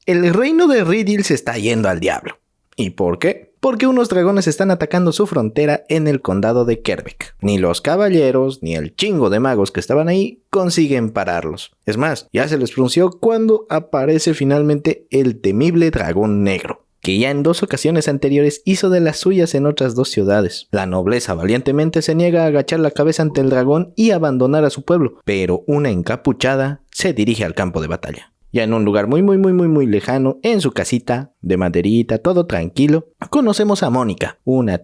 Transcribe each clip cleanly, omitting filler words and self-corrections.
el reino de Rivendell se está yendo al diablo. ¿Y por qué? Porque unos dragones están atacando su frontera en el condado de Kerbeck. Ni los caballeros, ni el chingo de magos que estaban ahí consiguen pararlos. Es más, ya se les pronunció cuando aparece finalmente el temible dragón negro, que ya en 2 ocasiones anteriores hizo de las suyas en otras 2 ciudades. La nobleza valientemente se niega a agachar la cabeza ante el dragón y abandonar a su pueblo, pero una encapuchada se dirige al campo de batalla. Ya en un lugar muy lejano, en su casita, de maderita, todo tranquilo, conocemos a Mónica, una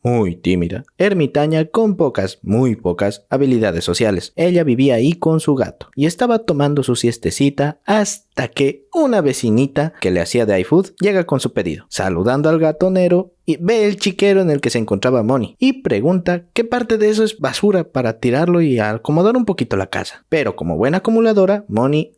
muy tímida, ermitaña con muy pocas habilidades sociales. Ella vivía ahí con su gato y estaba tomando su siestecita hasta que una vecinita que le hacía de iFood llega con su pedido, saludando al gatonero y ve el chiquero en el que se encontraba Moni y pregunta qué parte de eso es basura para tirarlo y acomodar un poquito la casa. Pero como buena acumuladora, Moni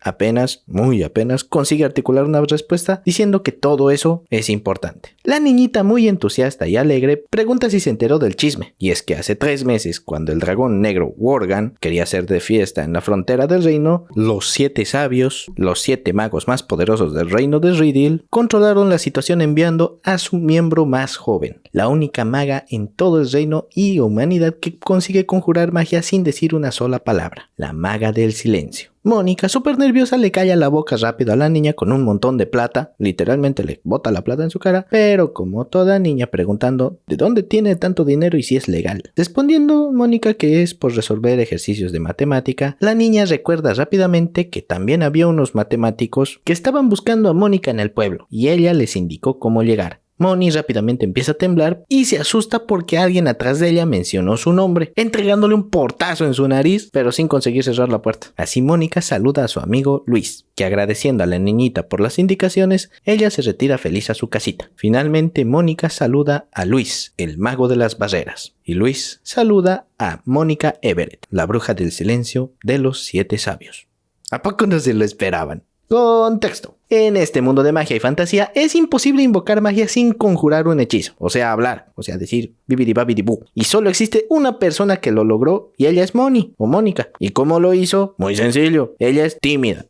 muy apenas consigue articular una respuesta diciendo que todo eso es importante. La niñita, muy entusiasta y alegre, pregunta si se enteró del chisme, y es que hace 3 meses, cuando el dragón negro Worgen quería hacer de fiesta en la frontera del reino, los 7 sabios, los 7 magos más poderosos del reino de Rivendell, controlaron la situación enviando a su miembro más joven, la única maga en todo el reino y humanidad que consigue conjurar magia sin decir una sola palabra, la maga del silencio. Mónica, súper nerviosa, le calla la boca rápido a la niña con un montón de plata, literalmente le bota la plata en su cara, pero como toda niña preguntando de dónde tiene tanto dinero y si es legal. Respondiendo Mónica que es por resolver ejercicios de matemática, la niña recuerda rápidamente que también había unos matemáticos que estaban buscando a Mónica en el pueblo, y ella les indicó cómo llegar. Moni rápidamente empieza a temblar y se asusta porque alguien atrás de ella mencionó su nombre, entregándole un portazo en su nariz, pero sin conseguir cerrar la puerta. Así Mónica saluda a su amigo Luis, que agradeciendo a la niñita por las indicaciones, ella se retira feliz a su casita. Finalmente Mónica saluda a Luis, el mago de las barreras, y Luis saluda a Mónica Everett, la bruja del silencio de los 7 sabios. ¿A poco no se lo esperaban? Contexto. En este mundo de magia y fantasía es imposible invocar magia sin conjurar un hechizo, o sea, hablar, o sea, decir bibidibabidibú. Y solo existe una persona que lo logró y ella es Moni o Mónica. ¿Y cómo lo hizo? Muy sencillo. Ella es tímida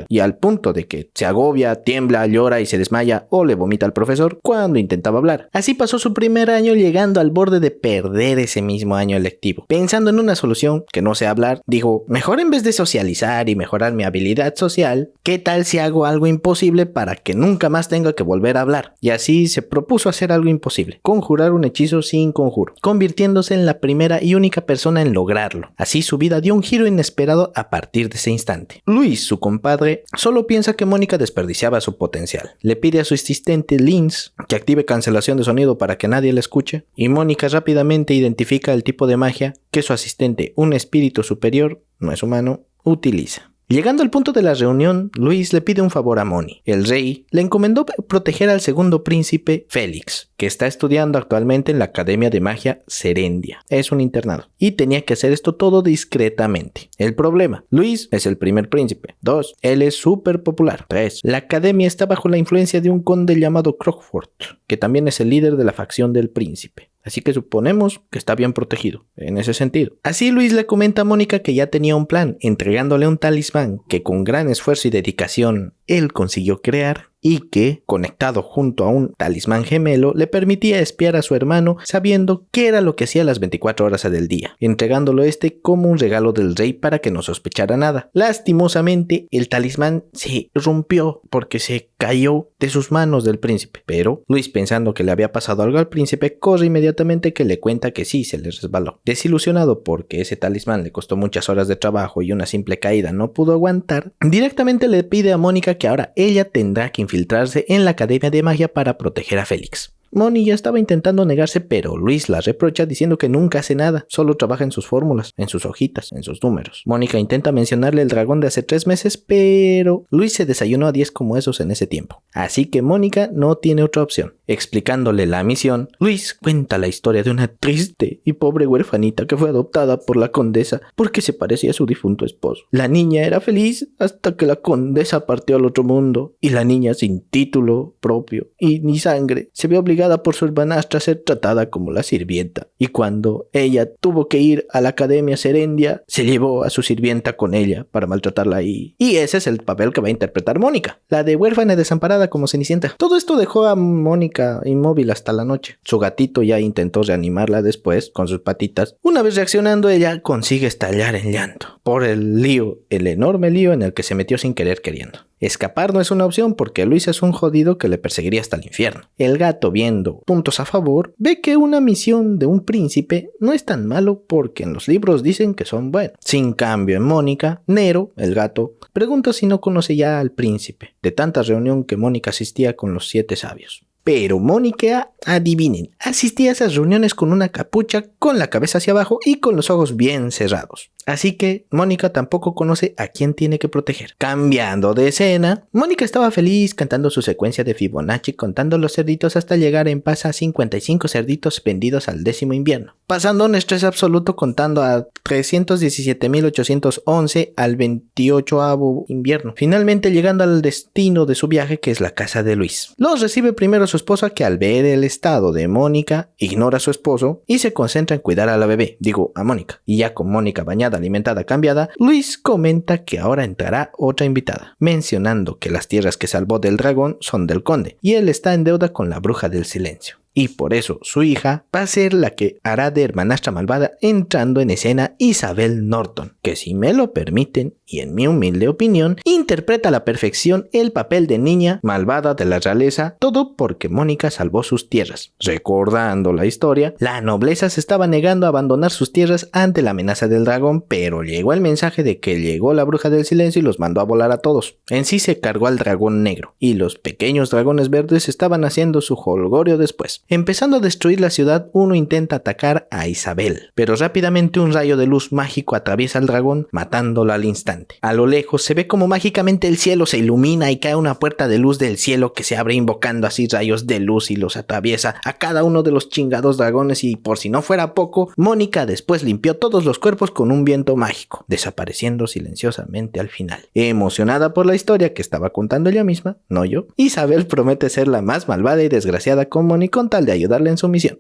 y al punto de que se agobia, tiembla, llora y se desmaya o le vomita al profesor cuando intentaba hablar. Así pasó su primer año, llegando al borde de perder ese mismo año lectivo. Pensando en una solución que no sé hablar, dijo, mejor en vez de socializar y mejorar mi habilidad social, ¿qué tal si hago algo imposible para que nunca más tenga que volver a hablar? Y así se propuso hacer algo imposible, conjurar un hechizo sin conjuro, convirtiéndose en la primera y única persona en lograrlo. Así su vida dio un giro inesperado a partir de ese instante. Luis, su compadre, solo piensa que Mónica desperdiciaba su potencial. Le pide a su asistente Linz que active cancelación de sonido para que nadie la escuche, y Mónica rápidamente identifica el tipo de magia que su asistente, un espíritu superior, no es humano, utiliza. Llegando al punto de la reunión, Luis le pide un favor a Moni. El rey le encomendó proteger al segundo príncipe, Félix, que está estudiando actualmente en la Academia de Magia Serendia. Es un internado. Y tenía que hacer esto todo discretamente. El problema: Luis es el primer príncipe. 2. Él es súper popular. 3. La academia está bajo la influencia de un conde llamado Crockford, que también es el líder de la facción del príncipe. Así que suponemos que está bien protegido, en ese sentido. Así Luis le comenta a Mónica que ya tenía un plan, entregándole un talismán que con gran esfuerzo y dedicación él consiguió crear, y que, conectado junto a un talismán gemelo, le permitía espiar a su hermano sabiendo qué era lo que hacía las 24 horas del día, entregándolo como un regalo del rey para que no sospechara nada. Lastimosamente, el talismán se rompió porque se cayó de sus manos del príncipe, pero Luis, pensando que le había pasado algo al príncipe, corre inmediatamente que le cuenta que sí, se le resbaló. Desilusionado porque ese talismán le costó muchas horas de trabajo y una simple caída no pudo aguantar, directamente le pide a Mónica que ahora ella tendrá que infiltrarse en la Academia de Magia para proteger a Félix. Moni ya estaba intentando negarse, pero Luis la reprocha diciendo que nunca hace nada, solo trabaja en sus fórmulas, en sus hojitas, en sus números. Mónica intenta mencionarle el dragón de hace 3 meses, pero Luis se desayunó a 10 como esos en ese tiempo. Así que Mónica no tiene otra opción. Explicándole la misión, Luis cuenta la historia de una triste y pobre huérfanita que fue adoptada por la condesa porque se parecía a su difunto esposo. La niña era feliz hasta que la condesa partió al otro mundo, y la niña, sin título propio y ni sangre, se vio obligada obligada por su hermanastra a ser tratada como la sirvienta. Y cuando ella tuvo que ir a la Academia Serendia, se llevó a su sirvienta con ella para maltratarla ahí. Y ese es el papel que va a interpretar Mónica, la de huérfana y desamparada como Cenicienta. Todo esto dejó a Mónica inmóvil hasta la noche. Su gatito ya intentó reanimarla después con sus patitas. Una vez reaccionando, ella consigue estallar en llanto por el lío, el enorme lío en el que se metió sin querer queriendo. Escapar no es una opción porque Luis es un jodido que le perseguiría hasta el infierno. El gato, viendo puntos a favor, ve que una misión de un príncipe no es tan malo porque en los libros dicen que son buenos. Sin cambio, en Mónica, Nero, el gato, pregunta si no conoce ya al príncipe, de tanta reunión que Mónica asistía con los 7 sabios. Pero Mónica, adivinen, asistía a esas reuniones con una capucha, con la cabeza hacia abajo y con los ojos bien cerrados. Así que Mónica tampoco conoce a quién tiene que proteger. Cambiando de escena, Mónica estaba feliz cantando su secuencia de Fibonacci, contando los cerditos hasta llegar en paz a 55 cerditos vendidos al 10º invierno. Pasando un estrés absoluto contando a 317.811 al 28º invierno. Finalmente llegando al destino de su viaje, que es la casa de Luis. Los recibe primero su esposa, que al ver el estado de Mónica, ignora a su esposo y se concentra en cuidar a la bebé, a Mónica. Y ya con Mónica bañada, alimentada, cambiada, Luis comenta que ahora entrará otra invitada, mencionando que las tierras que salvó del dragón son del conde, y él está en deuda con la bruja del silencio. Y por eso su hija va a ser la que hará de hermanastra malvada, entrando en escena Isabel Norton, que si me lo permiten, y en mi humilde opinión, interpreta a la perfección el papel de niña malvada de la realeza, todo porque Mónica salvó sus tierras. Recordando la historia, la nobleza se estaba negando a abandonar sus tierras ante la amenaza del dragón, pero llegó el mensaje de que llegó la bruja del silencio y los mandó a volar a todos. En sí se cargó al dragón negro, y los pequeños dragones verdes estaban haciendo su jolgorio después. Empezando a destruir la ciudad, uno intenta atacar a Isabel, pero rápidamente un rayo de luz mágico atraviesa al dragón, matándola al instante. A lo lejos se ve como mágicamente el cielo se ilumina y cae una puerta de luz del cielo que se abre invocando así rayos de luz y los atraviesa a cada uno de los chingados dragones, y por si no fuera poco, Mónica después limpió todos los cuerpos con un viento mágico, desapareciendo silenciosamente al final. Emocionada por la historia que estaba contando ella misma, no yo, Isabel promete ser la más malvada y desgraciada con Mónica con tal de ayudarle en su misión.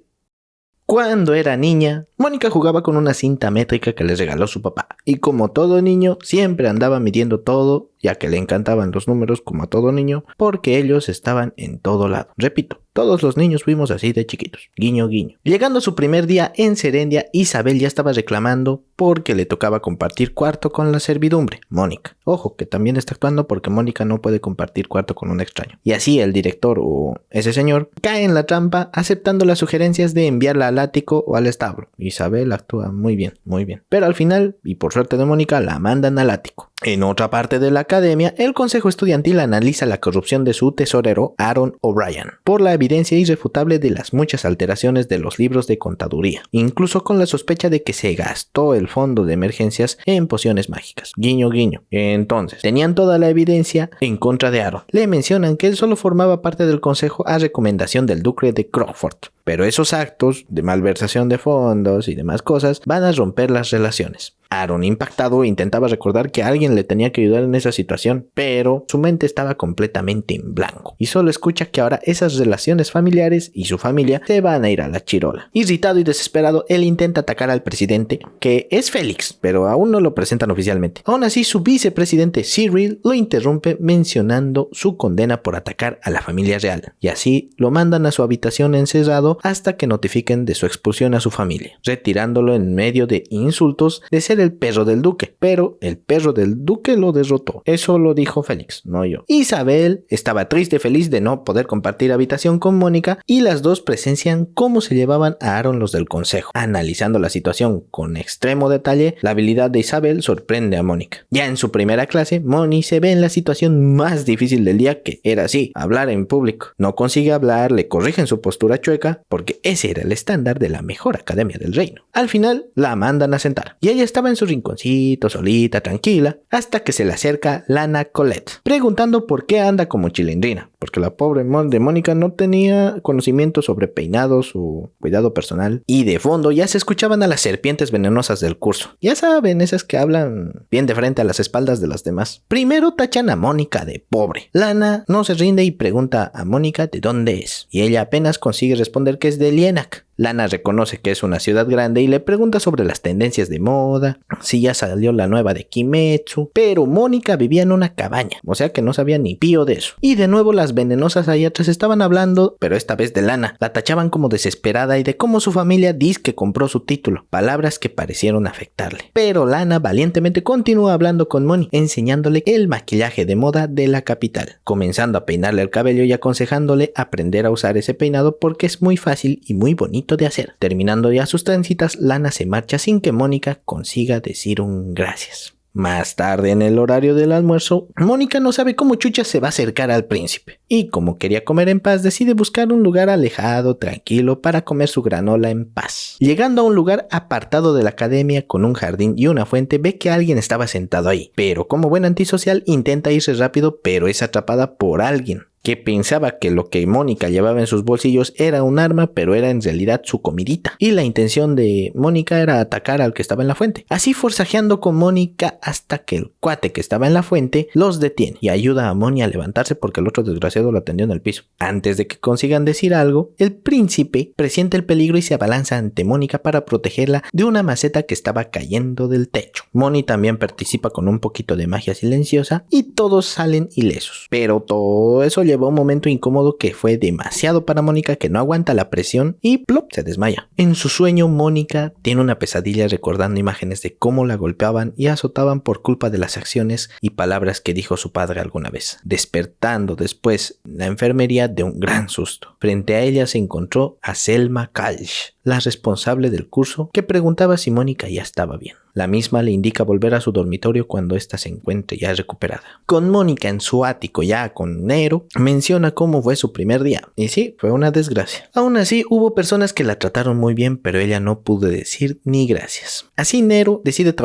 Cuando era niña, Mónica jugaba con una cinta métrica que le regaló su papá, y como todo niño, siempre andaba midiendo todo, ya que le encantaban los números como a todo niño, porque ellos estaban en todo lado. Repito, todos los niños fuimos así de chiquitos. Guiño, guiño. Llegando a su primer día en Serendia, Isabel ya estaba reclamando porque le tocaba compartir cuarto con la servidumbre, Mónica. Ojo, que también está actuando porque Mónica no puede compartir cuarto con un extraño. Y así el director o ese señor cae en la trampa aceptando las sugerencias de enviarla al ático o al establo. Isabel actúa muy bien, muy bien. Pero al final, y por suerte de Mónica, la mandan al ático. En otra parte de la academia, el consejo estudiantil analiza la corrupción de su tesorero, Aaron O'Brien, por la evidencia irrefutable de las muchas alteraciones de los libros de contaduría, incluso con la sospecha de que se gastó el fondo de emergencias en pociones mágicas. Guiño, guiño. Entonces, tenían toda la evidencia en contra de Aaron. Le mencionan que él solo formaba parte del consejo a recomendación del duque de Crockford, pero esos actos de malversación de fondos y demás cosas van a romper las relaciones. Aaron, impactado, intentaba recordar que alguien le tenía que ayudar en esa situación, pero su mente estaba completamente en blanco y solo escucha que ahora esas relaciones familiares y su familia se van a ir a la chirola. Irritado y desesperado, él intenta atacar al presidente, que es Félix, pero aún no lo presentan oficialmente. Aún así, su vicepresidente Cyril lo interrumpe mencionando su condena por atacar a la familia real, y así lo mandan a su habitación encerrado hasta que notifiquen de su expulsión a su familia, retirándolo en medio de insultos de ser el perro del duque, pero el perro del duque lo derrotó. Eso lo dijo Félix, no yo. Isabel estaba triste, feliz de no poder compartir habitación con Mónica, y las dos presencian cómo se llevaban a Aaron los del consejo. Analizando la situación con extremo detalle, la habilidad de Isabel sorprende a Mónica. Ya en su primera clase, Moni se ve en la situación más difícil del día, que era así, hablar en público. No consigue hablar, le corrigen su postura chueca, porque ese era el estándar de la mejor academia del reino. Al final, la mandan a sentar, y ella estaba en su rinconcito, solita, tranquila, hasta que se le acerca Lana Colette, preguntando por qué anda como chilindrina. porque la pobre de Mónica no tenía conocimiento sobre peinados o cuidado personal. Y de fondo ya se escuchaban a las serpientes venenosas del curso. Ya saben, esas que hablan bien de frente a las espaldas de las demás. Primero tachan a Mónica de pobre. Lana no se rinde y pregunta a Mónica de dónde es. Y ella apenas consigue responder que es de Lienach. Lana reconoce que es una ciudad grande y le pregunta sobre las tendencias de moda, si ya salió la nueva de Kimetsu, pero Mónica vivía en una cabaña, o sea que no sabía ni pío de eso. Y de nuevo las venenosas ahí atrás estaban hablando, pero esta vez de Lana. La tachaban como desesperada y de cómo su familia dice que compró su título, palabras que parecieron afectarle. Pero Lana valientemente continúa hablando con Moni, enseñándole el maquillaje de moda de la capital, comenzando a peinarle el cabello y aconsejándole aprender a usar ese peinado porque es muy fácil y muy bonito de hacer. Terminando ya sus trencitas, Lana se marcha sin que Mónica consiga decir un gracias. Más tarde, en el horario del almuerzo, Mónica no sabe cómo chucha se va a acercar al príncipe. Y como quería comer en paz, decide buscar un lugar alejado, tranquilo, para comer su granola en paz. Llegando a un lugar apartado de la academia con un jardín y una fuente, ve que alguien estaba sentado ahí. Pero como buen antisocial, intenta irse rápido, pero es atrapada por alguien que pensaba que lo que Mónica llevaba en sus bolsillos era un arma, pero era en realidad su comidita. Y la intención de Mónica era atacar al que estaba en la fuente. Así forcejeando con Mónica hasta que el cuate que estaba en la fuente los detiene y ayuda a Moni a levantarse porque el otro desgraciado lo atendió en el piso. Antes de que consigan decir algo, el príncipe presiente el peligro y se abalanza ante Mónica para protegerla de una maceta que estaba cayendo del techo. Moni también participa con un poquito de magia silenciosa y todos salen ilesos. Pero todo eso lleva un momento incómodo que fue demasiado para Mónica, que no aguanta la presión y plop, se desmaya. En su sueño, Mónica tiene una pesadilla recordando imágenes de cómo la golpeaban y azotaban por culpa de las acciones y palabras que dijo su padre alguna vez, despertando después en la enfermería de un gran susto. Frente a ella se encontró a Selma Kalsh, la responsable del curso, que preguntaba si Mónica ya estaba bien. La misma le indica volver a su dormitorio cuando ésta se encuentre ya recuperada. Con Mónica en su ático ya con Nero, menciona cómo fue su primer día. Y sí, fue una desgracia. Aún así, hubo personas que la trataron muy bien, pero ella no pudo decir ni gracias. Así Nero decide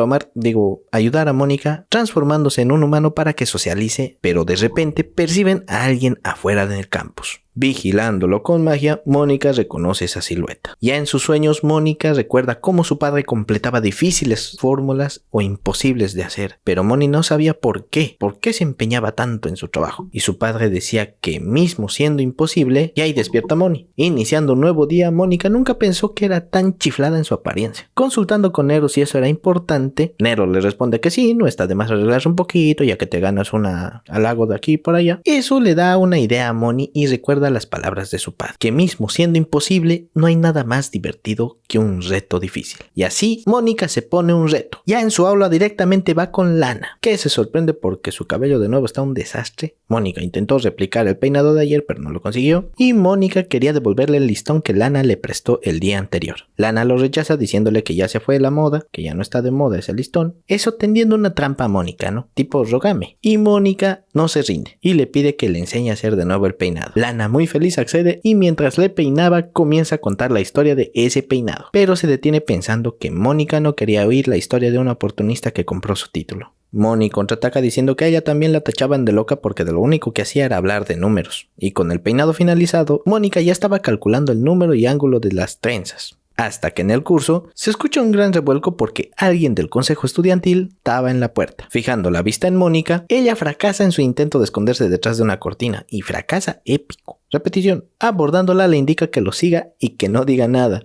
ayudar a Mónica, transformándose en un humano para que socialice, pero de repente perciben a alguien afuera del campus. Vigilándolo con magia, Mónica reconoce esa silueta. Ya en sus sueños, Mónica recuerda cómo su padre completaba difíciles fórmulas o imposibles de hacer, pero Moni no sabía por qué se empeñaba tanto en su trabajo. Y su padre decía que mismo siendo imposible, ya ahí despierta Moni. Iniciando un nuevo día, Mónica nunca pensó que era tan chiflada en su apariencia. Consultando con Nero si eso era importante, Nero le responde que sí, no está de más arreglarse un poquito, ya que te ganas un halago de aquí y por allá. Eso le da una idea a Moni y recuerda las palabras de su padre, que mismo siendo imposible, no hay nada más divertido que un reto difícil. Y así, Mónica se pone un reto. Ya en su aula directamente va con Lana, que se sorprende porque su cabello de nuevo está un desastre. Mónica intentó replicar el peinado de ayer, pero no lo consiguió. Y Mónica quería devolverle el listón que Lana le prestó el día anterior. Lana lo rechaza diciéndole que ya se fue la moda, que ya no está de moda ese listón. Eso tendiendo una trampa a Mónica, ¿no? Tipo rógame. Y Mónica no se rinde y le pide que le enseñe a hacer de nuevo el peinado. Lana muy feliz accede y mientras le peinaba comienza a contar la historia de ese peinado, pero se detiene pensando que Mónica no quería oír la historia de una oportunista que compró su título. Moni contraataca diciendo que a ella también la tachaban de loca porque de lo único que hacía era hablar de números, y con el peinado finalizado, Mónica ya estaba calculando el número y ángulo de las trenzas. Hasta que en el curso se escucha un gran revuelco porque alguien del consejo estudiantil estaba en la puerta. Fijando la vista en Mónica, ella fracasa en su intento de esconderse detrás de una cortina, y fracasa épico. Repetición, abordándola le indica que lo siga y que no diga nada.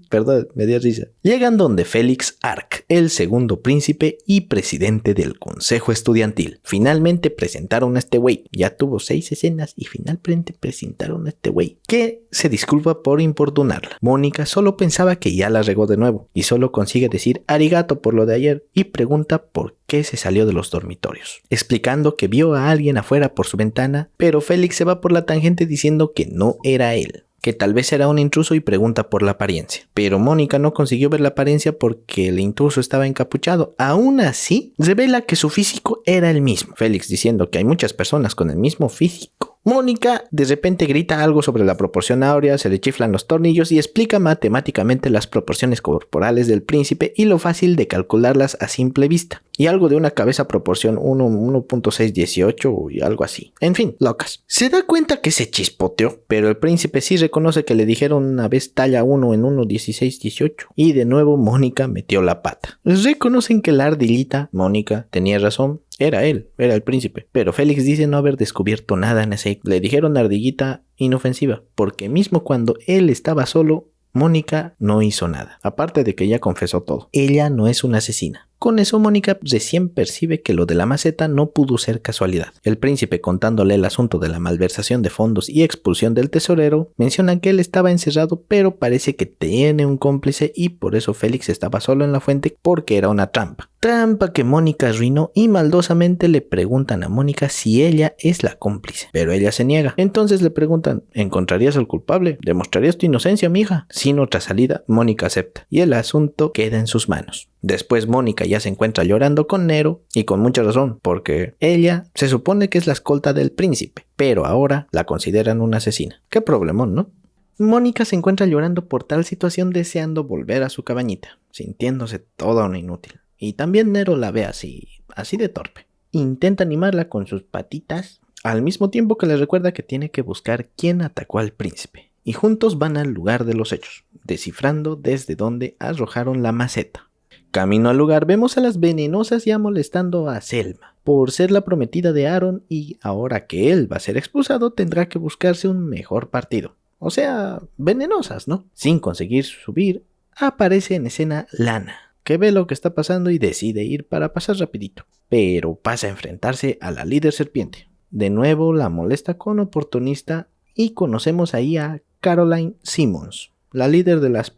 Perdón, me dio risa. Llegan donde Félix Arc, el segundo príncipe y presidente del consejo estudiantil. Finalmente presentaron a este güey. Ya tuvo 6 escenas y finalmente presentaron a este güey, que se disculpa por importunarla. Mónica solo pensaba que ya la regó de nuevo y solo consigue decir arigato por lo de ayer y pregunta por qué se salió de los dormitorios, explicando que vio a alguien afuera por su ventana, pero Félix se va por la tangente diciendo que no era él, que tal vez era un intruso y pregunta por la apariencia. Pero Mónica no consiguió ver la apariencia porque el intruso estaba encapuchado. Aún así, revela que su físico era el mismo. Félix diciendo que hay muchas personas con el mismo físico. Mónica de repente grita algo sobre la proporción áurea, se le chiflan los tornillos y explica matemáticamente las proporciones corporales del príncipe y lo fácil de calcularlas a simple vista. Y algo de una cabeza proporción 1.618 y algo así. En fin, locas. Se da cuenta que se chispoteó, pero el príncipe sí reconoce que le dijeron una vez talla 1 en 1.1618. Y de nuevo Mónica metió la pata. Reconocen que la ardillita, Mónica, tenía razón. Era él, era el príncipe. Pero Félix dice no haber descubierto nada en ese. Le dijeron ardillita inofensiva, porque mismo cuando él estaba solo, Mónica no hizo nada. Aparte de que ella confesó todo. Ella no es una asesina. Con eso Mónica recién percibe que lo de la maceta no pudo ser casualidad. El príncipe, contándole el asunto de la malversación de fondos y expulsión del tesorero, menciona que él estaba encerrado, pero parece que tiene un cómplice y por eso Félix estaba solo en la fuente porque era una trampa. Trampa que Mónica arruinó y maldosamente le preguntan a Mónica si ella es la cómplice, pero ella se niega. Entonces le preguntan, ¿encontrarías al culpable? ¿Demostrarías tu inocencia, mija? Sin otra salida, Mónica acepta y el asunto queda en sus manos. Después Mónica ya se encuentra llorando con Nero y con mucha razón, porque ella se supone que es la escolta del príncipe, pero ahora la consideran una asesina. Qué problemón, ¿no? Mónica se encuentra llorando por tal situación deseando volver a su cabañita, sintiéndose toda una inútil. Y también Nero la ve así de torpe. Intenta animarla con sus patitas, al mismo tiempo que le recuerda que tiene que buscar quién atacó al príncipe. Y juntos van al lugar de los hechos, descifrando desde dónde arrojaron la maceta. Camino al lugar vemos a las venenosas ya molestando a Selma por ser la prometida de Aaron y ahora que él va a ser expulsado tendrá que buscarse un mejor partido. O sea, venenosas, ¿no? Sin conseguir subir, aparece en escena Lana, que ve lo que está pasando y decide ir para pasar rapidito. Pero pasa a enfrentarse a la líder serpiente. De nuevo la molesta con oportunista y conocemos ahí a Caroline Simmons, la líder de las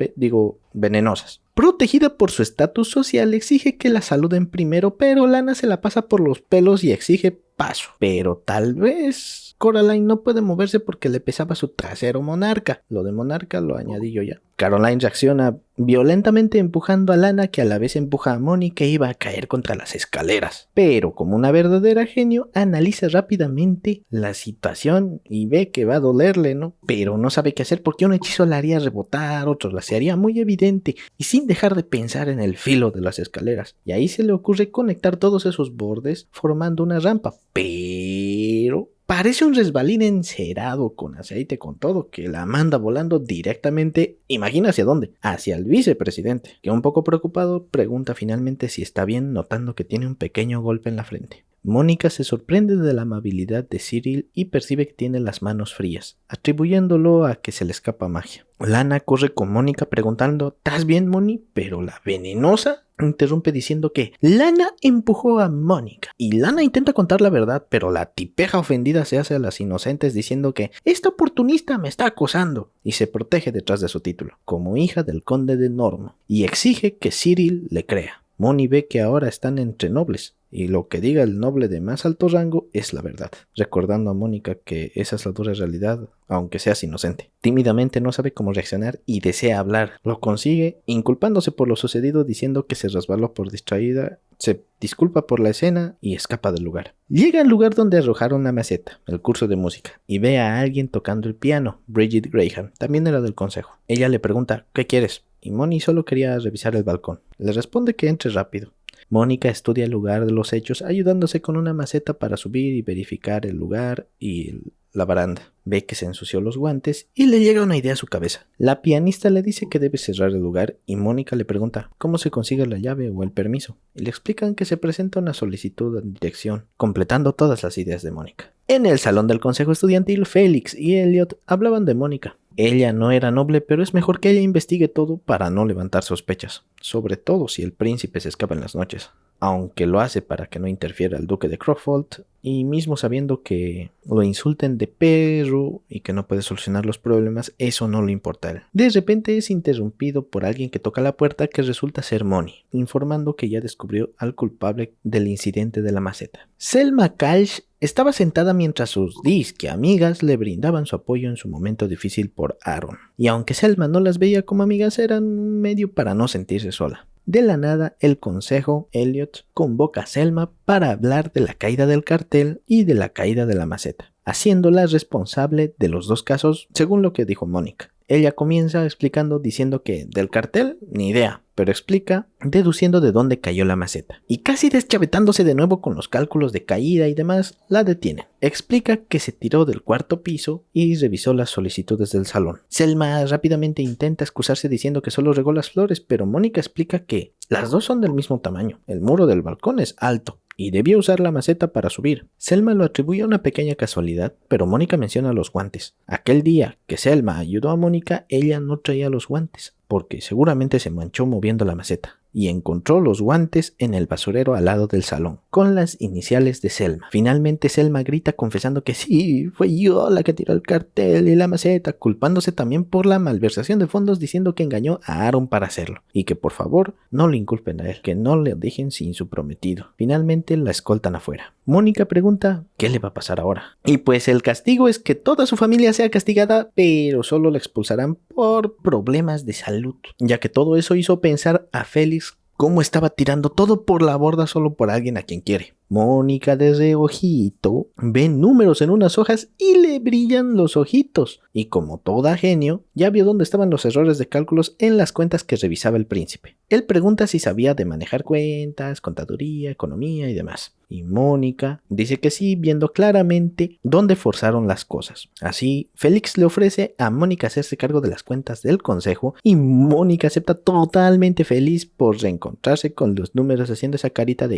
venenosas. Protegida por su estatus social, exige que la saluden primero, pero Lana se la pasa por los pelos y exige paso. Pero tal vez Coraline no puede moverse porque le pesaba su trasero monarca. Lo de monarca lo añadí yo ya. Caroline reacciona violentamente empujando a Lana, que a la vez empuja a Mónica e iba a caer contra las escaleras. Pero como una verdadera genio, analiza rápidamente la situación y ve que va a dolerle, ¿no? Pero no sabe qué hacer porque un hechizo la haría rebotar, otro la haría muy evidente y sin dejar de pensar en el filo de las escaleras. Y ahí se le ocurre conectar todos esos bordes formando una rampa. Pero parece un resbalín encerado con aceite con todo que la manda volando directamente, imagina hacia dónde, hacia el vicepresidente, que un poco preocupado pregunta finalmente si está bien notando que tiene un pequeño golpe en la frente. Mónica se sorprende de la amabilidad de Cyril y percibe que tiene las manos frías, atribuyéndolo a que se le escapa magia. Lana corre con Mónica preguntando, ¿estás bien, Moni? Pero la venenosa interrumpe diciendo que Lana empujó a Mónica. Y Lana intenta contar la verdad, pero la tipeja ofendida se hace a las inocentes diciendo que esta oportunista me está acosando y se protege detrás de su título, como hija del conde de Normo, y exige que Cyril le crea. Moni ve que ahora están entre nobles, y lo que diga el noble de más alto rango es la verdad, recordando a Mónica que esa es la dura realidad, aunque seas inocente. Tímidamente no sabe cómo reaccionar y desea hablar. Lo consigue, inculpándose por lo sucedido, diciendo que se resbaló por distraída, se disculpa por la escena y escapa del lugar. Llega al lugar donde arrojaron la maceta, el curso de música, y ve a alguien tocando el piano, Bridget Graham, también era del consejo. Ella le pregunta, ¿qué quieres? Y Moni solo quería revisar el balcón. Le responde que entre rápido. Mónica estudia el lugar de los hechos ayudándose con una maceta para subir y verificar el lugar y la baranda. Ve que se ensució los guantes y le llega una idea a su cabeza. La pianista le dice que debe cerrar el lugar y Mónica le pregunta cómo se consigue la llave o el permiso. Y le explican que se presenta una solicitud de dirección, completando todas las ideas de Mónica. En el salón del consejo estudiantil, Félix y Elliot hablaban de Mónica. Ella no era noble, pero es mejor que ella investigue todo para no levantar sospechas, sobre todo si el príncipe se escapa en las noches, aunque lo hace para que no interfiera el duque de Crockfold, y mismo sabiendo que lo insulten de perro y que no puede solucionar los problemas, eso no le importa a él. De repente es interrumpido por alguien que toca la puerta, que resulta ser Moni, informando que ya descubrió al culpable del incidente de la maceta. Selma Kals estaba sentada mientras sus disque amigas le brindaban su apoyo en su momento difícil por Aaron. Y aunque Selma no las veía como amigas, eran un medio para no sentirse sola. De la nada, el consejo, Elliot, convoca a Selma para hablar de la caída del cartel y de la caída de la maceta, haciéndola responsable de los dos casos, según lo que dijo Mónica. Ella comienza explicando diciendo que del cartel, ni idea, pero explica deduciendo de dónde cayó la maceta. Y casi deschavetándose de nuevo con los cálculos de caída y demás, la detiene. Explica que se tiró del cuarto piso y revisó las solicitudes del salón. Selma rápidamente intenta excusarse diciendo que solo regó las flores, pero Mónica explica que las dos son del mismo tamaño. El muro del balcón es alto y debía usar la maceta para subir. Selma lo atribuye a una pequeña casualidad, pero Mónica menciona los guantes. Aquel día que Selma ayudó a Mónica, ella no traía los guantes, porque seguramente se manchó moviendo la maceta, y encontró los guantes en el basurero al lado del salón, con las iniciales de Selma. Finalmente Selma grita confesando que sí, fue yo la que tiró el cartel y la maceta, culpándose también por la malversación de fondos, diciendo que engañó a Aaron para hacerlo, y que por favor no lo inculpen a él, que no le dejen sin su prometido. Finalmente la escoltan afuera. Mónica pregunta ¿qué le va a pasar ahora? Y pues el castigo es que toda su familia sea castigada, pero solo la expulsarán por problemas de salud, ya que todo eso hizo pensar a Félix cómo estaba tirando todo por la borda solo por alguien a quien quiere. Mónica de reojito ve números en unas hojas y le brillan los ojitos, y como toda genio, ya vio dónde estaban los errores de cálculos en las cuentas que revisaba el príncipe. Él pregunta si sabía de manejar cuentas, contaduría, economía y demás. Y Mónica dice que sí, viendo claramente dónde forzaron las cosas. Así, Félix le ofrece a Mónica hacerse cargo de las cuentas del consejo y Mónica acepta totalmente feliz por reencontrarse con los números haciendo esa carita.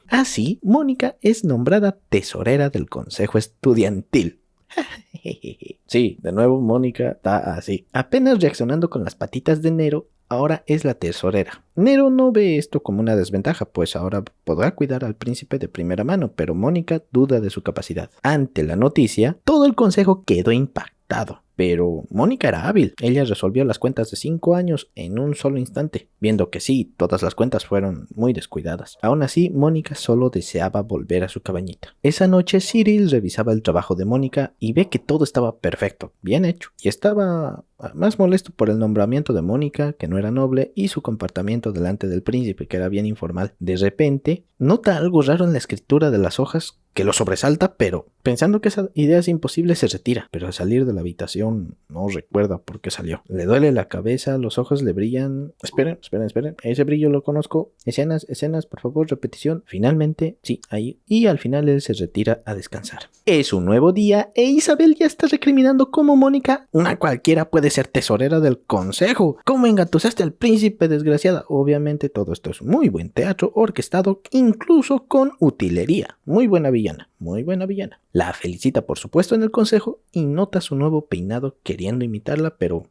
Así, Mónica es nombrada tesorera del consejo estudiantil. Sí, de nuevo Mónica está así. Apenas reaccionando con las patitas de Nero, ahora es la tesorera. Nero no ve esto como una desventaja, pues ahora podrá cuidar al príncipe de primera mano, pero Mónica duda de su capacidad. Ante la noticia, todo el consejo quedó impactado. Pero Mónica era hábil. Ella resolvió las cuentas de 5 años en un solo instante, viendo que sí, todas las cuentas fueron muy descuidadas. Aún así, Mónica solo deseaba volver a su cabañita. Esa noche, Cyril revisaba el trabajo de Mónica y ve que todo estaba perfecto, bien hecho. Y estaba más molesto por el nombramiento de Mónica, que no era noble, y su comportamiento delante del príncipe, que era bien informal. De repente, nota algo raro en la escritura de las hojas que lo sobresalta, pero pensando que esa idea es imposible se retira. Pero al salir de la habitación no recuerda por qué salió. Le duele la cabeza, los ojos le brillan. Esperen, ese brillo lo conozco. Escenas, por favor, repetición. Finalmente, sí, ahí. Y al final él se retira a descansar. Es un nuevo día e Isabel ya está recriminando cómo Mónica, una cualquiera, puede ser tesorera del consejo. ¿Cómo engatusaste al príncipe, desgraciada? Obviamente todo esto es muy buen teatro orquestado, incluso con utilería. Muy buena villana. La felicita por supuesto en el consejo y nota su nuevo peinado queriendo imitarla, pero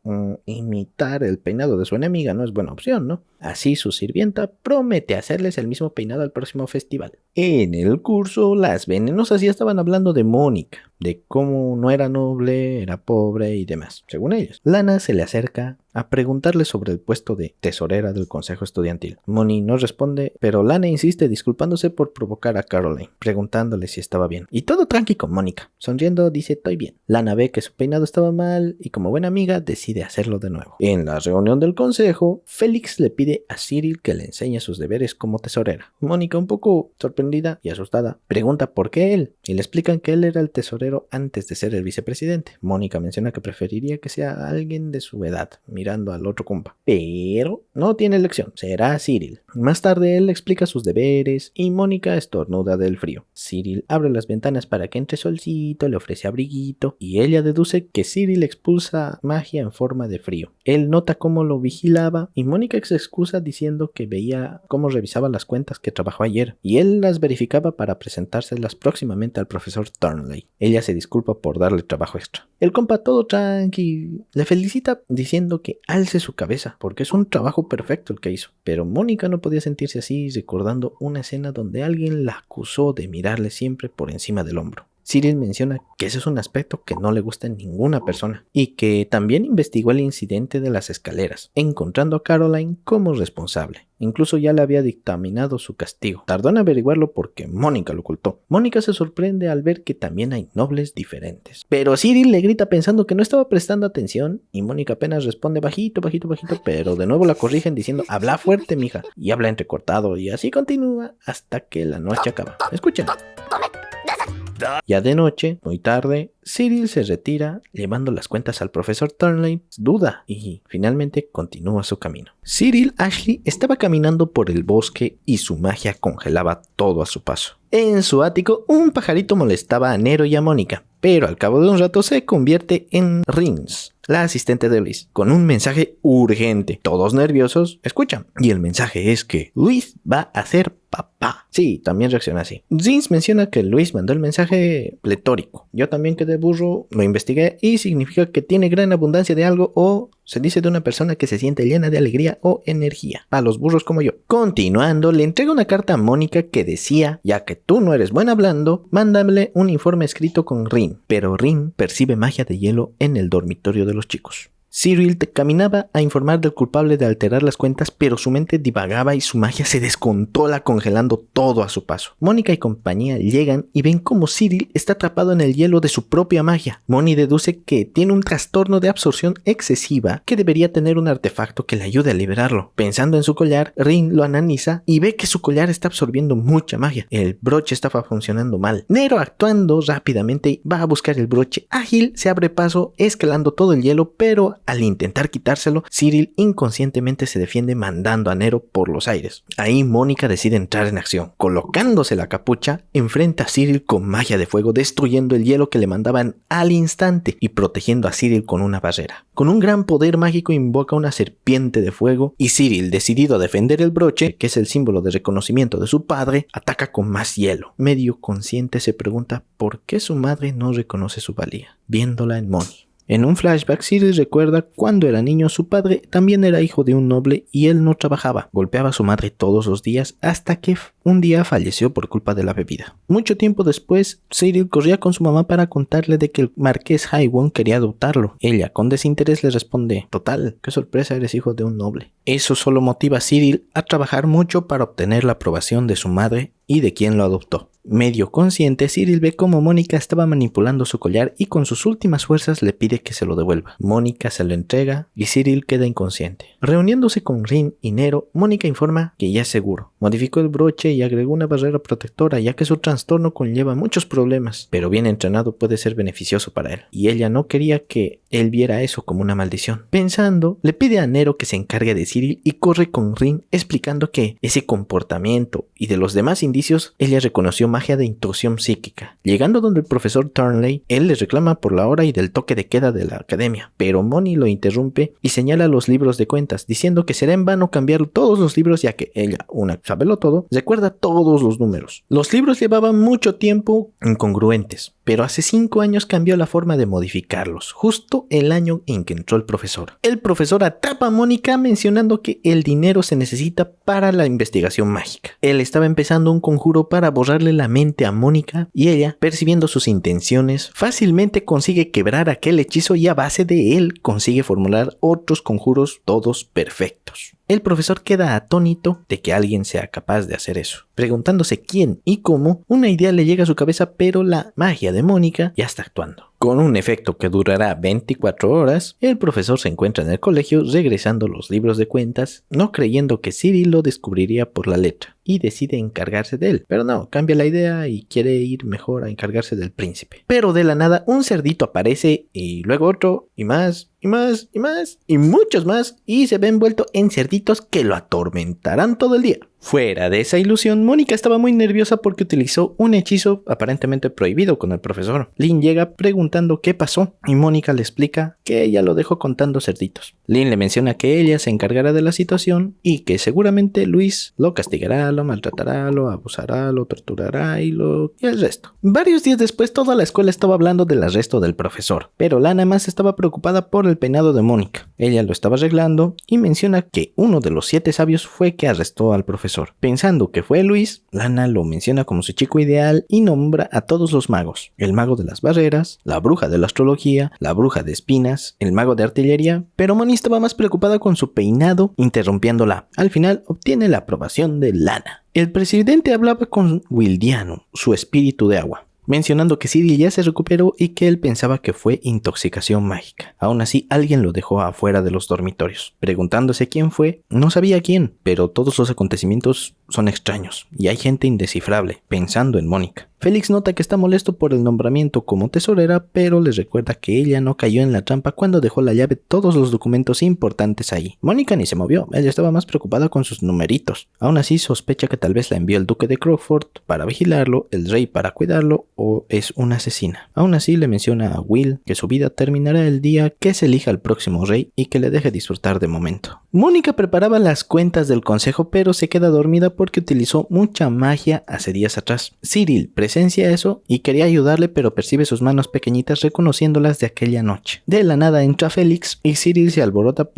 imitar el peinado de su enemiga no es buena opción, ¿no? Así su sirvienta promete hacerles el mismo peinado al próximo festival. En el curso, las venenosas ya estaban hablando de Mónica, de cómo no era noble, era pobre y demás, según ellos. Lana se le acerca a preguntarle sobre el puesto de tesorera del consejo estudiantil. Moni no responde, pero Lana insiste disculpándose por provocar a Caroline, preguntándole si estaba bien. Y todo tranqui con Mónica. Sonriendo dice estoy bien. Lana ve que su peinado estaba mal y como buena amiga decide hacerlo de nuevo. En la reunión del consejo, Félix le pide a Cyril que le enseñe sus deberes como tesorera. Mónica, un poco sorprendida y asustada, pregunta por qué él, y le explican que él era el tesorero antes de ser el vicepresidente. Mónica menciona que preferiría que sea alguien de su edad, mirando al otro compa. Pero no tiene elección, será Cyril. Más tarde él le explica sus deberes y Mónica estornuda del frío. Cyril abre las ventanas para que entre solcito, le ofrece abriguito y ella deduce que Cyril expulsa magia en forma de frío. Él nota cómo lo vigilaba y Mónica se excusa diciendo que veía cómo revisaba las cuentas que trabajó ayer y él las verificaba para presentárselas próximamente al profesor Turnley. Ella se disculpa por darle trabajo extra. El compa todo tranqui le felicita diciendo que alce su cabeza porque es un trabajo perfecto el que hizo. Pero Mónica no podía sentirse así recordando una escena donde alguien la acusó de mirarle siempre por encima del hombro. Cyril menciona que ese es un aspecto que no le gusta a ninguna persona y que también investigó el incidente de las escaleras, encontrando a Caroline como responsable. Incluso ya le había dictaminado su castigo. Tardó en averiguarlo porque Mónica lo ocultó. Mónica se sorprende al ver que también hay nobles diferentes. Pero Cyril le grita pensando que no estaba prestando atención y Mónica apenas responde bajito, pero de nuevo la corrigen diciendo habla fuerte, mija, y habla entrecortado y así continúa hasta que la noche acaba. Escuchen. Ya de noche, muy tarde, Cyril se retira, llevando las cuentas al profesor Turnley, duda y finalmente continúa su camino. Cyril Ashley estaba caminando por el bosque y su magia congelaba todo a su paso. En su ático, un pajarito molestaba a Nero y a Mónica, pero al cabo de un rato se convierte en Rins, la asistente de Luis, con un mensaje urgente. Todos nerviosos, escuchan. Y el mensaje es que Luis va a ser papá. Sí, también reacciona así. Rins menciona que Luis mandó el mensaje pletórico. Yo también quedé burro, lo investigué y significa que tiene gran abundancia de algo o se dice de una persona que se siente llena de alegría o energía. A los burros como yo. Continuando, le entrega una carta a Mónica que decía, ya que tú no eres buena hablando, mándale un informe escrito con Rin. Pero Rin percibe magia de hielo en el dormitorio de los chicos. Cyril caminaba a informar del culpable de alterar las cuentas, pero su mente divagaba y su magia se descontrola congelando todo a su paso. Mónica y compañía llegan y ven cómo Cyril está atrapado en el hielo de su propia magia. Moni deduce que tiene un trastorno de absorción excesiva que debería tener un artefacto que le ayude a liberarlo. Pensando en su collar, Rin lo analiza y ve que su collar está absorbiendo mucha magia. El broche estaba funcionando mal. Nero, actuando rápidamente, va a buscar el broche. Ágil se abre paso escalando todo el hielo, pero al intentar quitárselo, Cyril inconscientemente se defiende mandando a Nero por los aires. Ahí Mónica decide entrar en acción. Colocándose la capucha, enfrenta a Cyril con magia de fuego, destruyendo el hielo que le mandaban al instante y protegiendo a Cyril con una barrera. Con un gran poder mágico invoca una serpiente de fuego y Cyril, decidido a defender el broche, que es el símbolo de reconocimiento de su padre, ataca con más hielo. Medio consciente se pregunta por qué su madre no reconoce su valía, viéndola en Moni. En un flashback, Cyril recuerda cuando era niño su padre también era hijo de un noble y él no trabajaba. Golpeaba a su madre todos los días hasta que un día falleció por culpa de la bebida. Mucho tiempo después, Cyril corría con su mamá para contarle de que el marqués Hywon quería adoptarlo. Ella, con desinterés, le responde: total, qué sorpresa, eres hijo de un noble. Eso solo motiva a Cyril a trabajar mucho para obtener la aprobación de su madre y de quien lo adoptó. Medio consciente, Cyril ve cómo Mónica estaba manipulando su collar y con sus últimas fuerzas le pide que se lo devuelva. Mónica se lo entrega y Cyril queda inconsciente. Reuniéndose con Rin y Nero, Mónica informa que ya es seguro. Modificó el broche y agregó una barrera protectora ya que su trastorno conlleva muchos problemas, pero bien entrenado puede ser beneficioso para él. Y ella no quería que él viera eso como una maldición. Pensando, le pide a Nero que se encargue de Cyril y corre con Rin explicando que ese comportamiento y de los demás indicios ella reconoció magia de intrusión psíquica. Llegando donde el profesor Turnley, él le reclama por la hora y del toque de queda de la academia, pero Moni lo interrumpe y señala los libros de cuentas, diciendo que será en vano cambiar todos los libros ya que ella, una sabelo todo, recuerda todos los números. Los libros llevaban mucho tiempo incongruentes, pero hace 5 años cambió la forma de modificarlos, justo el año en que entró el profesor. El profesor atrapa a Mónica mencionando que el dinero se necesita para la investigación mágica. Él estaba empezando un conjuro para borrarle la mente a Mónica y ella, percibiendo sus intenciones, fácilmente consigue quebrar aquel hechizo y a base de él consigue formular otros conjuros todos perfectos. El profesor queda atónito de que alguien sea capaz de hacer eso. Preguntándose quién y cómo, una idea le llega a su cabeza, pero la magia de Mónica ya está actuando. Con un efecto que durará 24 horas, el profesor se encuentra en el colegio regresando los libros de cuentas, no creyendo que Cyril lo descubriría por la letra, y decide encargarse de él. Pero no, cambia la idea y quiere ir mejor a encargarse del príncipe. Pero de la nada, un cerdito aparece y luego otro, y más, y más, y más, y muchos más, y se ve envuelto en cerditos que lo atormentarán todo el día. Fuera de esa ilusión, Mónica estaba muy nerviosa porque utilizó un hechizo aparentemente prohibido con el profesor. Lin llega preguntando qué pasó y Mónica le explica que ella lo dejó contando cerditos. Lin le menciona que ella se encargará de la situación y que seguramente Luis lo castigará, lo maltratará, lo abusará, lo torturará y el resto. Varios días después toda la escuela estaba hablando del arresto del profesor, pero Lana más estaba preocupada por el peinado de Mónica. Ella lo estaba arreglando y menciona que uno de los 7 sabios fue que arrestó al profesor. profesor. Pensando que fue Luis, Lana lo menciona como su chico ideal y nombra a todos los magos. El mago de las barreras, la bruja de la astrología, la bruja de espinas, el mago de artillería, pero Moni estaba más preocupada con su peinado, interrumpiéndola. Al final obtiene la aprobación de Lana. El presidente hablaba con Wildiano, su espíritu de agua, mencionando que Cyril ya se recuperó y que él pensaba que fue intoxicación mágica. Aún así, alguien lo dejó afuera de los dormitorios. Preguntándose quién fue, no sabía quién, pero todos los acontecimientos son extraños y hay gente indescifrable, pensando en Mónica. Félix nota que está molesto por el nombramiento como tesorera, pero les recuerda que ella no cayó en la trampa cuando dejó la llave todos los documentos importantes ahí. Mónica ni se movió, ella estaba más preocupada con sus numeritos. Aún así sospecha que tal vez la envió el duque de Crockford para vigilarlo, el rey para cuidarlo o es una asesina. Aún así le menciona a Will que su vida terminará el día que se elija al próximo rey y que le deje disfrutar de momento. Mónica preparaba las cuentas del consejo, pero se queda dormida porque utilizó mucha magia hace días atrás. Cyril presencia eso y quería ayudarle, pero percibe sus manos pequeñitas reconociéndolas de aquella noche. De la nada entra Félix y Cyril se alborota.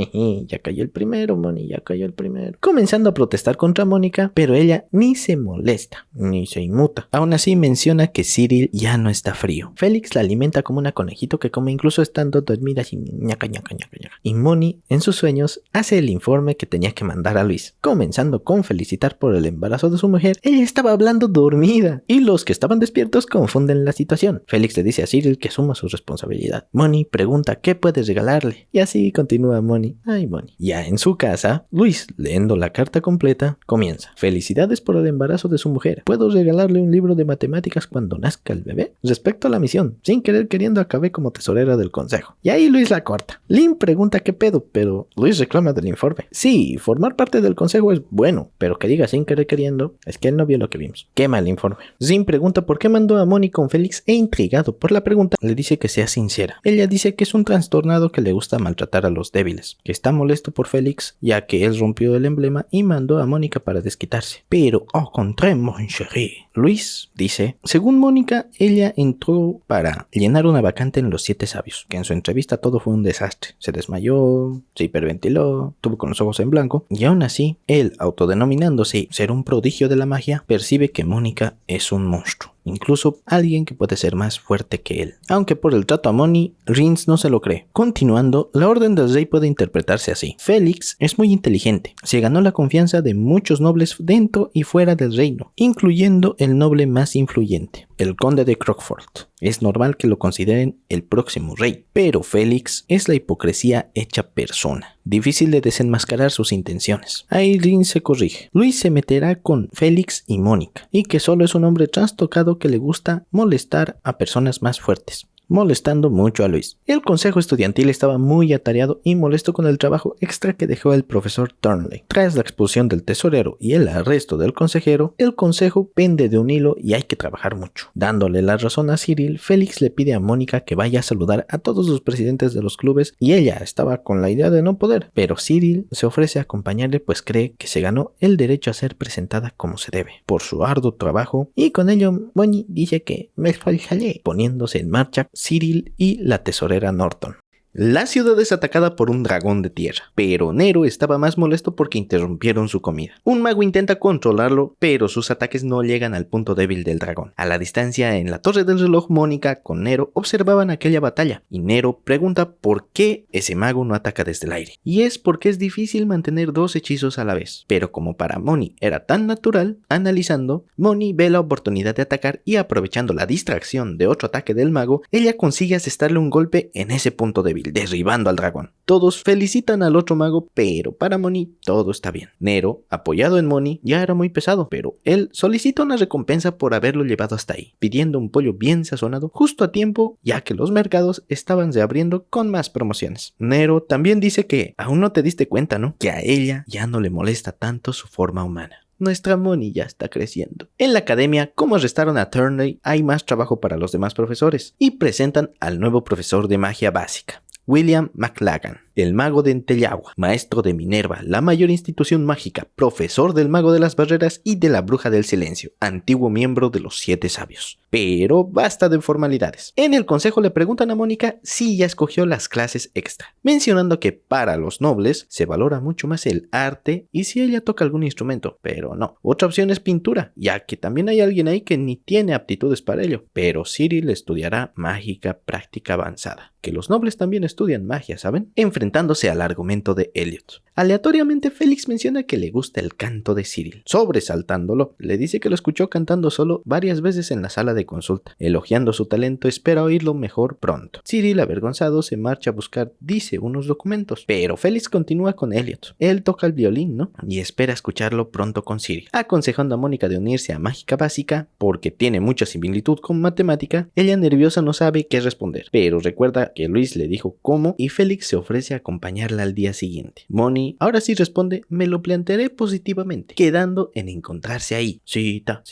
Ya cayó el primero, Moni, ya cayó el primero. Comenzando a protestar contra Mónica, pero ella ni se molesta, ni se inmuta. Aún así menciona que Cyril ya no está frío. Félix la alimenta como una conejito que come incluso estando dormida así, ñaca, ñaca, ñaca, ñaca. Y Moni, en sus sueños, hace el informe que tenía que mandar a Luis. Comenzando con felicitar por el embarazo de su mujer, ella estaba hablando dormida y los que estaban despiertos confunden la situación. Félix le dice a Cyril que asuma su responsabilidad. Moni pregunta qué puedes regalarle y así continúa Moni. Ay, Moni. Ya en su casa, Luis, leyendo la carta completa, comienza. Felicidades por el embarazo de su mujer. ¿Puedo regalarle un libro de matemáticas cuando nazca el bebé? Respecto a la misión, sin querer queriendo acabé como tesorera del consejo. Y ahí Luis la corta. Lynn pregunta qué pedo, pero Luis reclama del informe. Sí, formar parte del consejo es bueno, pero que diga sin querer queriendo, es que él no vio lo que vimos. Quema el informe. Zim pregunta por qué mandó a Moni con Félix e intrigado por la pregunta, le dice que sea sincera. Ella dice que es un trastornado que le gusta maltratar a los débiles, que está molesto por Félix ya que él rompió el emblema y mandó a Mónica para desquitarse. Pero, au contraire, mon chéri. Luis dice, según Mónica, ella entró para llenar una vacante en los 7 sabios, que en su entrevista todo fue un desastre. Se desmayó, se hiperventiló, estuvo con los ojos en blanco, y aún así, él, autodenominándose ser un prodigio de la magia, percibe que Mónica es un monstruo. Incluso alguien que puede ser más fuerte que él. Aunque por el trato a Moni, Rins no se lo cree. Continuando, la orden del rey puede interpretarse así. Félix es muy inteligente. Se ganó la confianza de muchos nobles dentro y fuera del reino, incluyendo el noble más influyente, el conde de Crockford. Es normal que lo consideren el próximo rey, pero Félix es la hipocresía hecha persona. Difícil de desenmascarar sus intenciones. Ahí Rins se corrige. Luis se meterá con Félix y Mónica, y que solo es un hombre trastocado que le gusta molestar a personas más fuertes, molestando mucho a Luis. El consejo estudiantil estaba muy atareado y molesto con el trabajo extra que dejó el profesor Turnley. Tras la expulsión del tesorero y el arresto del consejero, el consejo pende de un hilo y hay que trabajar mucho. Dándole la razón a Cyril, Félix le pide a Mónica que vaya a saludar a todos los presidentes de los clubes y ella estaba con la idea de no poder, pero Cyril se ofrece a acompañarle pues cree que se ganó el derecho a ser presentada como se debe, por su arduo trabajo, y con ello Moni dice que me esforzaré, poniéndose en marcha Cyril y la tesorera Norton. La ciudad es atacada por un dragón de tierra, pero Nero estaba más molesto porque interrumpieron su comida. Un mago intenta controlarlo, pero sus ataques no llegan al punto débil del dragón. A la distancia, en la torre del reloj, Mónica con Nero observaban aquella batalla, y Nero pregunta por qué ese mago no ataca desde el aire. Y es porque es difícil mantener 2 hechizos a la vez, pero como para Moni era tan natural, analizando, Moni ve la oportunidad de atacar y aprovechando la distracción de otro ataque del mago, ella consigue asestarle un golpe en ese punto débil, derribando al dragón. Todos felicitan al otro mago, pero para Moni todo está bien. Nero, apoyado en Moni, ya era muy pesado, pero él solicita una recompensa por haberlo llevado hasta ahí, pidiendo un pollo bien sazonado justo a tiempo, ya que los mercados estaban reabriendo con más promociones. Nero también dice que aún no te diste cuenta, ¿no? Que a ella ya no le molesta tanto su forma humana. Nuestra Moni ya está creciendo. En la academia, como arrestaron a Turnley, hay más trabajo para los demás profesores y presentan al nuevo profesor de magia básica, William McLagan. el mago de Entellagua, maestro de Minerva, la mayor institución mágica, profesor del mago de las barreras y de la bruja del silencio, antiguo miembro de los 7 sabios. Pero basta de formalidades. En el consejo le preguntan a Mónica si ya escogió las clases extra, mencionando que para los nobles se valora mucho más el arte y si ella toca algún instrumento, pero no. Otra opción es pintura, ya que también hay alguien ahí que ni tiene aptitudes para ello, pero Cyril estudiará mágica práctica avanzada, que los nobles también estudian magia, ¿saben? Enfrentándose al argumento de Elliot. Aleatoriamente, Félix menciona que le gusta el canto de Cyril. Sobresaltándolo, le dice que lo escuchó cantando solo varias veces en la sala de consulta. Elogiando su talento, espera oírlo mejor pronto. Cyril, avergonzado, se marcha a buscar, dice, unos documentos. Pero Félix continúa con Elliot. Él toca el violín, ¿no? Y espera escucharlo pronto con Cyril. Aconsejando a Mónica de unirse a Mágica Básica, porque tiene mucha similitud con matemática, ella nerviosa no sabe qué responder. Pero recuerda que Luis le dijo cómo y Félix se ofrece a acompañarla al día siguiente. Moni ahora sí responde, me lo plantearé positivamente, quedando en encontrarse ahí. Cita.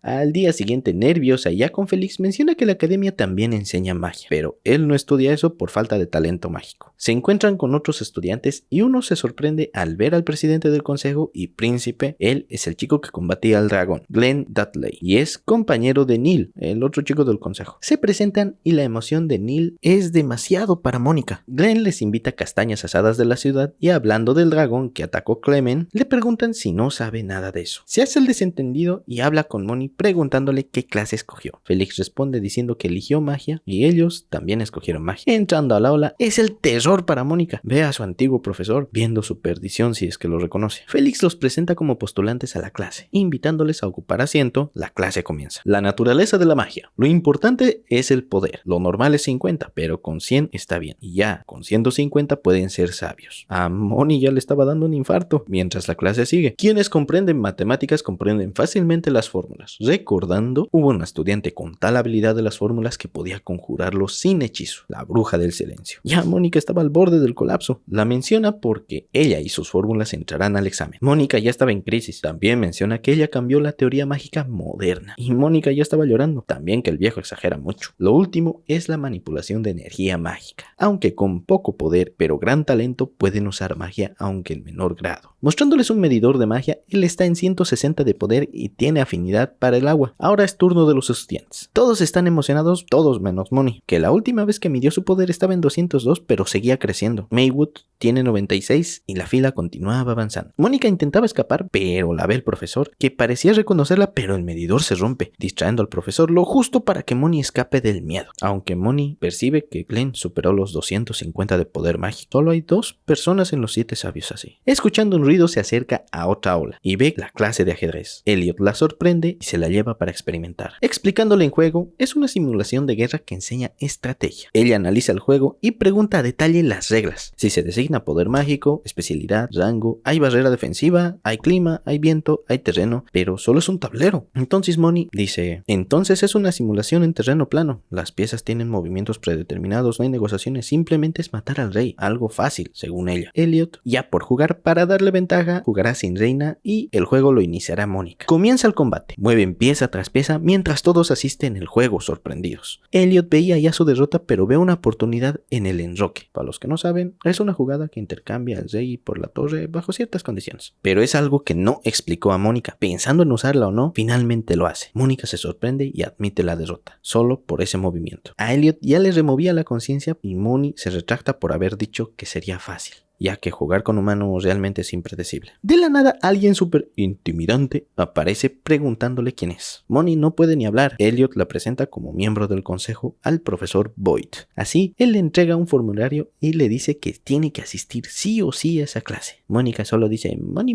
Al día siguiente, nerviosa y ya con Félix, menciona que la academia también enseña magia, pero él no estudia eso por falta de talento mágico. Se encuentran con otros estudiantes y uno se sorprende al ver al presidente del consejo y príncipe. Él es el chico que combatía al dragón, Glenn Dudley, y es compañero de Neil, el otro chico del consejo. Se presentan y la emoción de Neil es demasiado para Mónica. Glenn les invita castañas asadas de la ciudad y hablando del dragón que atacó Clement, le preguntan si no sabe nada de eso. Se hace el desentendido y habla con Moni preguntándole qué clase escogió. Félix responde diciendo que eligió magia y ellos también escogieron magia. Entrando al aula, es el terror para Mónica. Ve a su antiguo profesor viendo su perdición si es que lo reconoce. Félix los presenta como postulantes a la clase, invitándoles a ocupar asiento. La clase comienza. La naturaleza de la magia. Lo importante es el poder. Lo normal es 50, pero con 100 está bien. Y ya, con 150 pueden ser sabios. A Moni ya le estaba dando un infarto mientras la clase sigue. Quienes comprenden matemáticas comprenden fácilmente las fórmulas. Recordando, hubo una estudiante con tal habilidad de las fórmulas que podía conjurarlos sin hechizo, la bruja del silencio. Ya Mónica estaba al borde del colapso. La menciona porque ella y sus fórmulas entrarán al examen. Mónica ya estaba en crisis. También menciona que ella cambió la teoría mágica moderna. Y Mónica ya estaba llorando. También que el viejo exagera mucho. Lo último es la manipulación de energía mágica. Aunque con poco poder pero gran talento pueden usar magia aunque en menor grado. Mostrándoles un medidor de magia, él está en 160 de poder y tiene afinidad para el agua. Ahora es turno de los estudiantes. Todos están emocionados, todos menos Moni, que la última vez que midió su poder estaba en 202 pero seguía creciendo. Maywood tiene 96 y la fila continuaba avanzando. Mónica intentaba escapar, pero la ve el profesor, que parecía reconocerla, pero el medidor se rompe, distrayendo al profesor lo justo para que Moni escape del miedo. Aunque Moni percibe que Glenn superó los 250 de poder mágico, solo hay 2 personas en los 7 sabios así. Escuchando un ruido se acerca a otra aula y ve la clase de ajedrez. Elliot la sorprende y se la lleva para experimentar. Explicándole en juego, es una simulación de guerra que enseña estrategia. Ella analiza el juego y pregunta a detalle las reglas. Si se designa poder mágico, especialidad, rango, hay barrera defensiva, hay clima, hay viento, hay terreno, pero solo es un tablero. Entonces Moni dice, entonces es una simulación en terreno plano. Las piezas tienen movimientos predeterminados, no hay negociaciones, simplemente es matar al rey. Algo fácil, según ella. Elliot, ya por jugar para darle ventaja, jugará sin reina y el juego lo iniciará Mónica. Comienza el combate. Mueven pieza tras pieza mientras todos asisten el juego sorprendidos. Elliot veía ya su derrota pero ve una oportunidad en el enroque. Para los que no saben, es una jugada que intercambia al rey por la torre bajo ciertas condiciones. Pero es algo que no explicó a Mónica. Pensando en usarla o no, finalmente lo hace. Mónica se sorprende y admite la derrota, solo por ese movimiento. A Elliot ya le removía la conciencia y Moni se retracta por haber dicho que sería fácil, ya que jugar con humanos realmente es impredecible. De la nada, alguien súper intimidante aparece preguntándole quién es. Moni no puede ni hablar. Elliot la presenta como miembro del consejo al profesor Boyd. Así, él le entrega un formulario y le dice que tiene que asistir sí o sí a esa clase. Mónica solo dice Moni.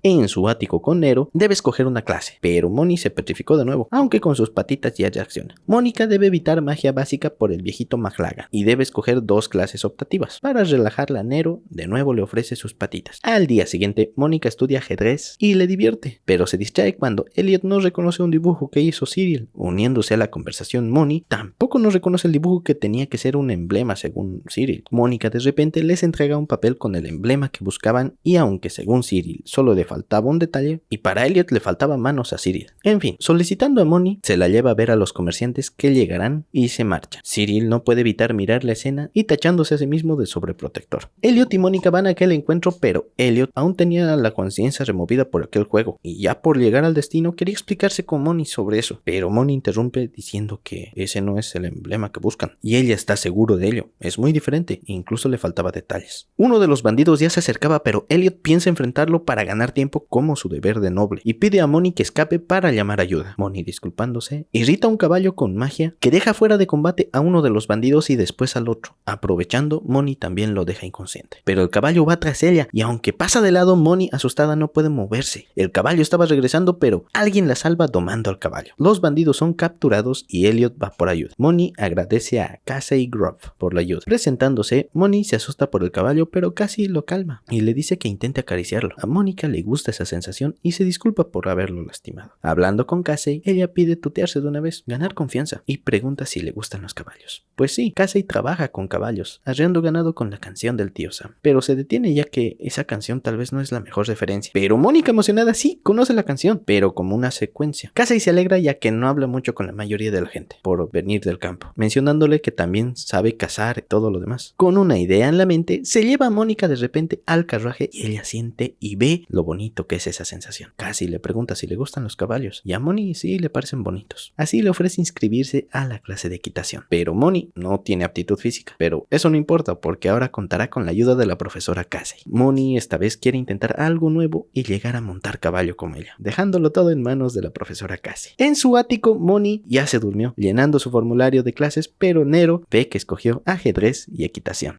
En su ático con Nero, debe escoger una clase, pero Moni se petrificó de nuevo, aunque con sus patitas ya reacciona. Mónica debe evitar magia básica por el viejito McLagan y debe escoger 2 clases optativas para relajar dejarla, Nero de nuevo le ofrece sus patitas. Al día siguiente, Mónica estudia ajedrez y le divierte, pero se distrae cuando Elliot no reconoce un dibujo que hizo Cyril. Uniéndose a la conversación, Moni tampoco no reconoce el dibujo que tenía que ser un emblema según Cyril. Mónica de repente les entrega un papel con el emblema que buscaban y aunque según Cyril solo le faltaba un detalle, y para Elliot le faltaban manos a Cyril. En fin, solicitando a Moni, se la lleva a ver a los comerciantes que llegarán y se marcha. Cyril no puede evitar mirar la escena y tachándose a sí mismo de sobreprotector. Elliot y Mónica van a aquel encuentro, pero Elliot aún tenía la conciencia removida por aquel juego y ya por llegar al destino quería explicarse con Moni sobre eso, pero Moni interrumpe diciendo que ese no es el emblema que buscan y ella está seguro de ello. Es muy diferente, incluso le faltaba detalles. Uno de los bandidos ya se acercaba, pero Elliot piensa enfrentarlo para ganar tiempo como su deber de noble y pide a Moni que escape para llamar ayuda. Moni, disculpándose, irrita a un caballo con magia que deja fuera de combate a uno de los bandidos y después al otro. Aprovechando, Moni también lo deja inconsciente. Pero el caballo va tras ella y aunque pasa de lado, Moni asustada no puede moverse. El caballo estaba regresando, pero alguien la salva domando al caballo. Los bandidos son capturados y Elliot va por ayuda. Moni agradece a Casey Grove por la ayuda. Presentándose, Moni se asusta por el caballo, pero Casey lo calma y le dice que intente acariciarlo. A Mónica le gusta esa sensación y se disculpa por haberlo lastimado. Hablando con Casey, ella pide tutearse de una vez, ganar confianza, y pregunta si le gustan los caballos. Pues sí, Casey trabaja con caballos, arreando ganado con la canción del tío Sam, pero se detiene ya que esa canción tal vez no es la mejor referencia. Pero Mónica, emocionada, sí conoce la canción, pero como una secuencia. Casey se alegra ya que no habla mucho con la mayoría de la gente por venir del campo, mencionándole que también sabe cazar y todo lo demás. Con una idea en la mente, se lleva a Mónica de repente al carruaje y ella siente y ve lo bonito que es esa sensación. Casey le pregunta si le gustan los caballos y a Moni sí le parecen bonitos. Así le ofrece inscribirse a la clase de equitación. Pero Moni no tiene aptitud física, pero eso no importa porque ahora contará con la ayuda de la profesora Casey. Moni esta vez quiere intentar algo nuevo y llegar a montar caballo como ella, dejándolo todo en manos de la profesora Casey. En su ático, Moni ya se durmió, llenando su formulario de clases, pero Nero ve que escogió ajedrez y equitación.